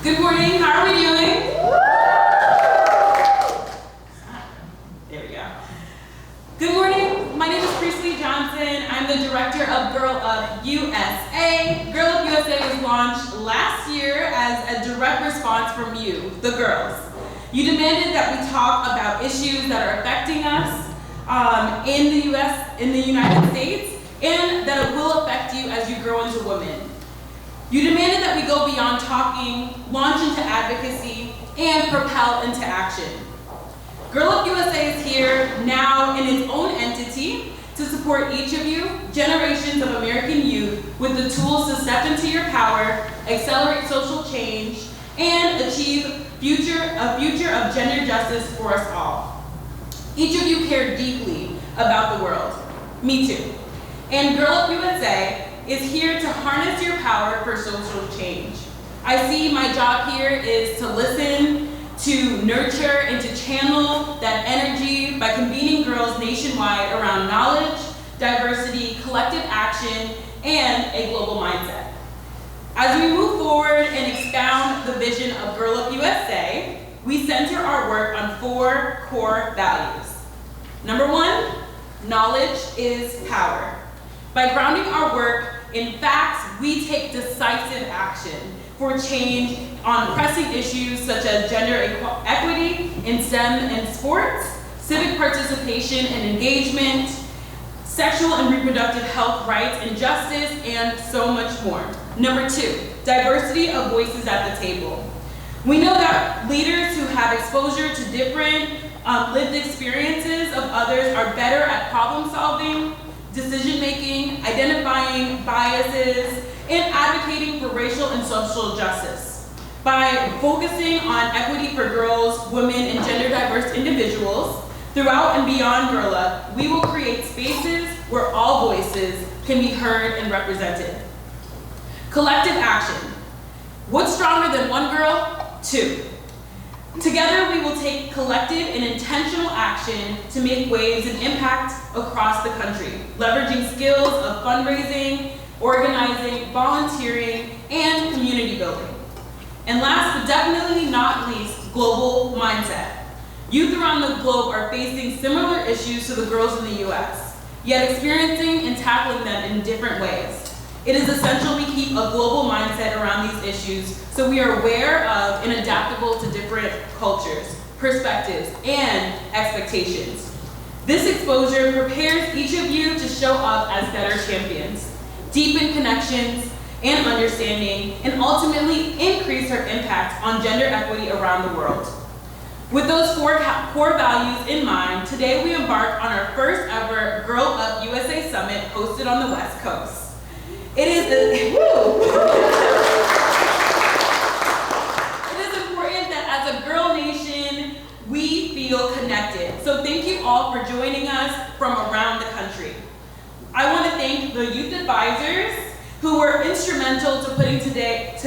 Good morning, how are we doing? There we go. Good morning, my name is Priestley Johnson. I'm the director of Girl Up USA. Girl Up USA was launched last year as a direct response from you, the girls. You demanded that we talk about issues that are affecting us in the United States, and that it will affect you as you grow into women. You demanded that we go beyond talking, launch into advocacy, and propel into action. Girl Up USA is here now in its own entity to support each of you, generations of American youth, with the tools to step into your power, accelerate social change, and achieve a future of gender justice for us all. Each of you care deeply about the world. Me too. And Girl Up USA is here to harness your power for social change. I see my job here is to listen, to nurture, and to channel that energy by convening girls nationwide around knowledge, diversity, collective action, and a global mindset. As we move forward and expound the vision of Girl Up USA, we center our work on 4 core values. Number 1, knowledge is power. By grounding our work in facts, we take decisive action for change on pressing issues such as gender equity in STEM and sports, civic participation and engagement, sexual and reproductive health rights and justice, and so much more. Number 2, diversity of voices at the table. We know that leaders who have exposure to different lived experiences of others are better at problem solving, decision-making, identifying biases, and advocating for racial and social justice. By focusing on equity for girls, women, and gender-diverse individuals throughout and beyond Girl Up, we will create spaces where all voices can be heard and represented. Collective action. What's stronger than one girl? 2. Together, we will take collective and intentional action to make waves and impact across the country, leveraging skills of fundraising, organizing, volunteering, and community building. And last but definitely not least, global mindset. Youth around the globe are facing similar issues to the girls in the US, yet experiencing and tackling them in different ways. It is essential we keep a global mindset around these issues so we are aware of and adaptable to different cultures, perspectives, and expectations. This exposure prepares each of you to show up as better champions, deepen connections and understanding, and ultimately increase our impact on gender equity around the world. With those 4 core values in mind, today we embark on our first ever Girl Up USA Summit hosted on the West Coast. It is important that as a girl nation, we feel connected. So thank you all for joining us from around the country. I want to thank the youth advisors who were instrumental to putting today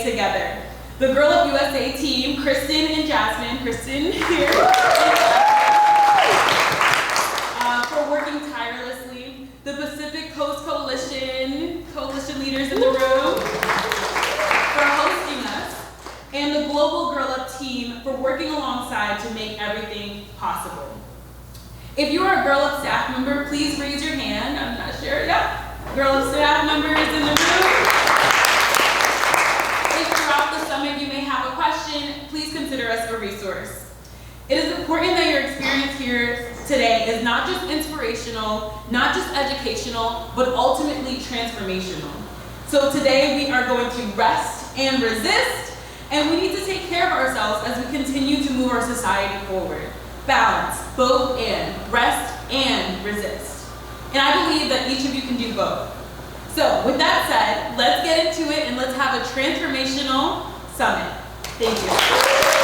together. The Girl Up USA team, Kristen and Jasmine, Kristen here, for working tirelessly. The Pacific Coast Coalition leaders in the room for hosting us, and the Global Girl Up team for working alongside to make everything possible. If you are a Girl Up staff member, please raise your hand. I'm not sure. Yep. Girl Up staff members in the room. If throughout the summit you may have a question, please consider us a resource. It is important that your experience here today is not just inspirational, not just educational, but ultimately transformational. So today we are going to rest and resist, and we need to take care of ourselves as we continue to move our society forward. Balance, both and, rest and resist. And I believe that each of you can do both. So with that said, let's get into it and let's have a transformational summit. Thank you.